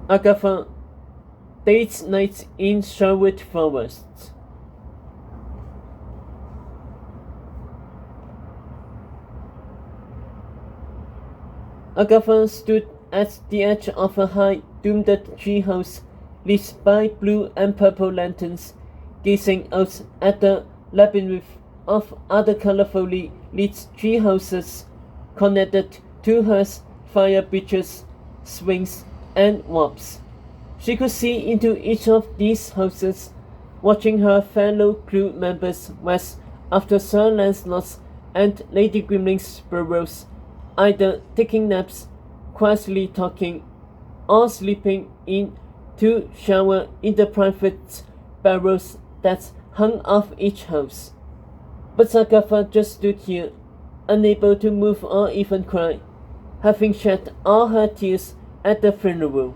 Agatha dates nights in Sherwood Forest. Agatha stood at the edge of a high, domed treehouse lit by blue and purple lanterns, gazing out at the labyrinth of other colorfully lit treehouses connected to hers, fire bridges, swings, and warps. She could see into each of these houses, watching her fellow crew members rest after Sir Lancelot's and Lady Grimling's burrows, either taking naps, quietly talking, or sleeping in to shower in the private barrels that hung off each house. But Agatha just stood here, unable to move or even cry, having shed all her tears at the funeral.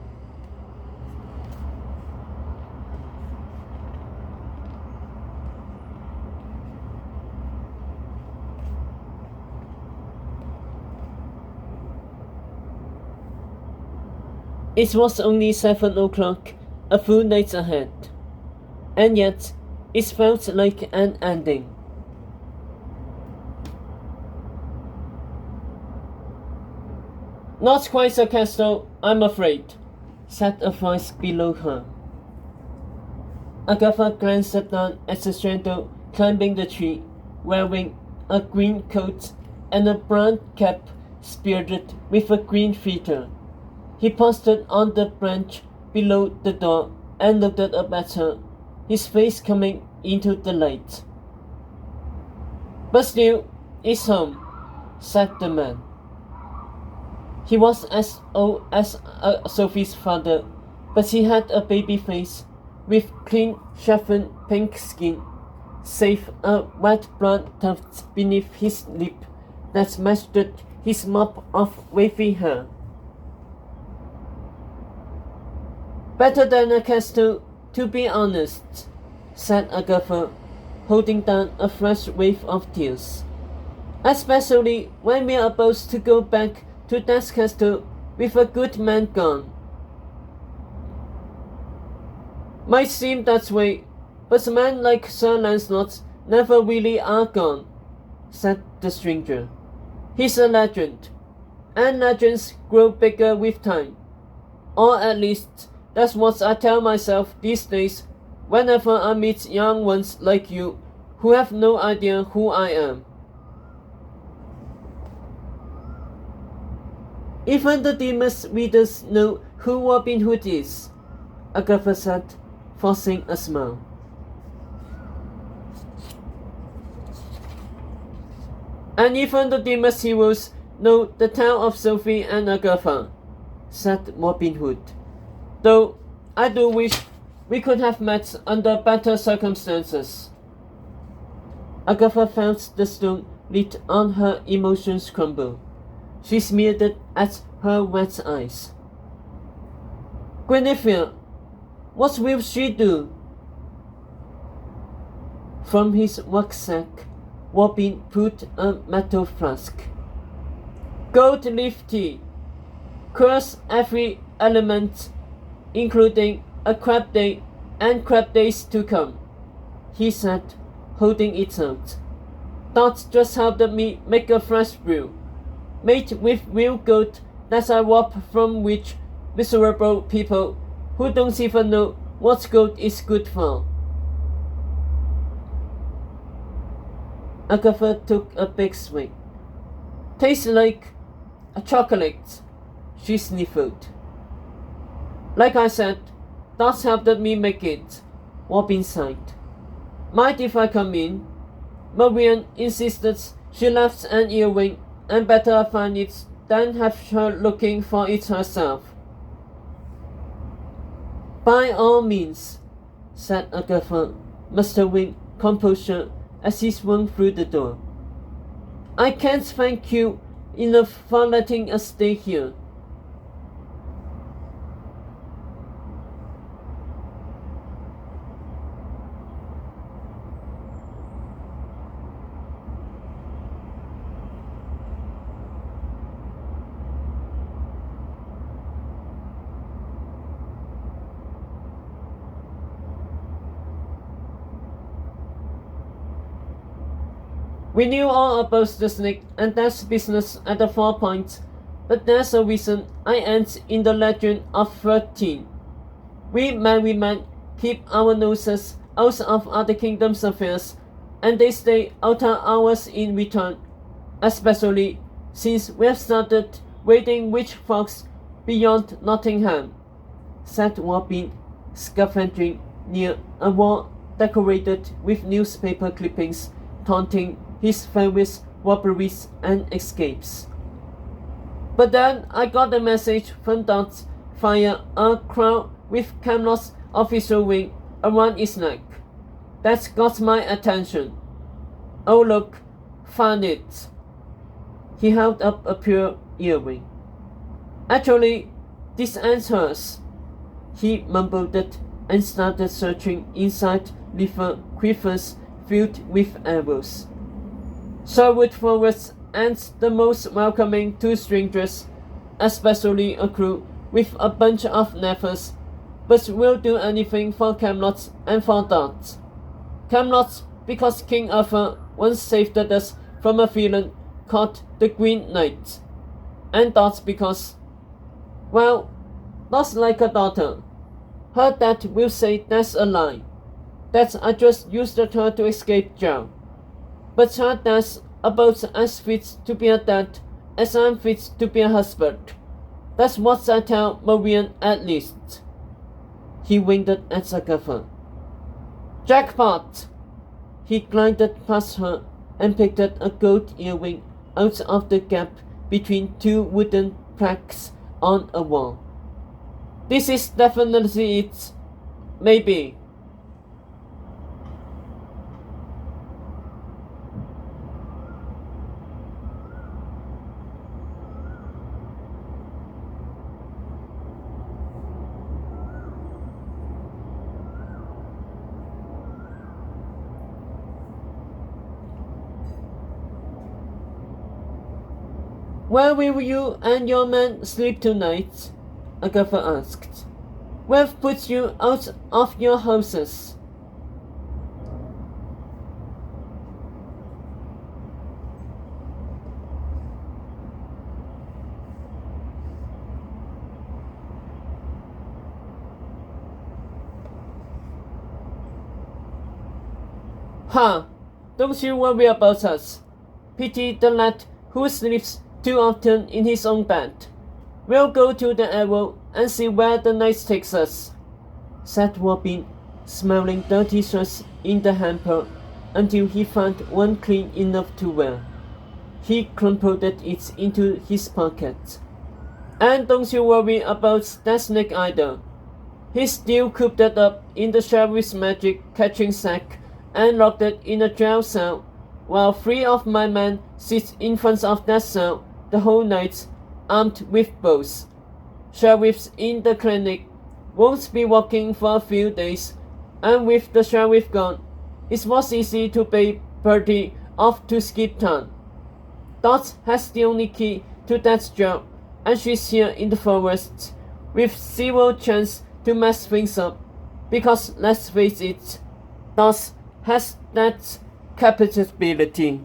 It was only 7 o'clock, a full night ahead, and yet it felt like an ending. Not quite a castle, I'm afraid, said a voice below her. Agatha glanced down at the shadow climbing the tree, wearing a green coat and a brown cap speared with a green feather. He paused on the branch below the door and looked up at her, his face coming into the light. But still, it's home, said the man. He was as old as Sophie's father, but he had a baby face with clean-shaven pink skin, save a wet brown tuft beneath his lip that matched his mop of wavy hair. Better than a castle, to be honest, said Agatha, holding down a fresh wave of tears. Especially when we are about to go back to that castle with a good man gone. Might seem that way, but men like Sir Lancelot never really are gone, said the stranger. He's a legend, and legends grow bigger with time. Or at least, that's what I tell myself these days whenever I meet young ones like you who have no idea who I am. Even the dearest readers know who Robin Hood is, Agatha said, forcing a smile. And even the dearest heroes know the tale of Sophie and Agatha, said Robin Hood. Though I do wish we could have met under better circumstances. Agatha felt the stone lit on her emotions crumble. She smeared it at her wet eyes. Guinevere, what will she do? From his rucksack, Robin pulled a metal flask. Gold leaf tea. Curse every element, including a crab day and crab days to come, he said, holding it out. That just helped me make a fresh brew, made with real gold that I robbed from rich, miserable people who don't even know what gold is good for. Agatha took a big swig. Tastes like a chocolate, she sniffled. Like I said, that's helped me make it, Robin sighed. Mind if I come in? Marian insisted she left an earring, and better I find it than have her looking for it herself. By all means, said Agatha, mustering composure as he swung through the door. I can't thank you enough for letting us stay here. We knew all about the snake and that's business at the 4 Points, but there's a reason I end in the Legend of 13. We men keep our noses out of other kingdoms' affairs, and they stay out of ours in return, especially since we've started raiding witch folks beyond Nottingham, said Robin, scavenging near a wall decorated with newspaper clippings taunting his various robberies and escapes. But then I got a message from Dot via a crowd with Camelot's official ring around its neck. That's got my attention. Oh look, found it. He held up a pure earring. Actually, this ain't hers. He mumbled it and started searching inside leather quivers filled with arrows. Sherwood Forest ain't the most welcoming to strangers, especially a crew with a bunch of neighbors, but we'll do anything for Camelot and for Dot. Camelot because King Arthur once saved us from a villain called the Green Knight, and Dot because, well, Dot's like a daughter. Her dad will say that's a lie, that I just used her to escape jail. But her dad's about as fit to be a dad as I'm fit to be a husband. That's what I tell Marian at least. He winked at Agatha. Jackpot! He glided past her and picked a gold earring out of the gap between two wooden plaques on a wall. This is definitely it. Maybe. Where will you and your men sleep tonight? Agatha asked. We've put you out of your houses. Ha! Don't you worry about us. Pity the lad who sleeps too often in his own bed. We'll go to the Arrow and see where the night takes us, said Robin, smelling dirty shirts in the hamper until he found one clean enough to wear. He crumpled it into his pocket. And don't you worry about that snake either. He's still cooped up in the sheriff's magic catching sack and locked it in a jail cell, while 3 of my men sit in front of that cell the whole night, armed with bows. Sheriffs in the clinic won't be working for a few days, and with the sheriff gone, it was easy to pay Bertie off to skip town. Dot has the only key to that job, and she's here in the forest, with 0 chance to mess things up, because let's face it, Dot has that capability.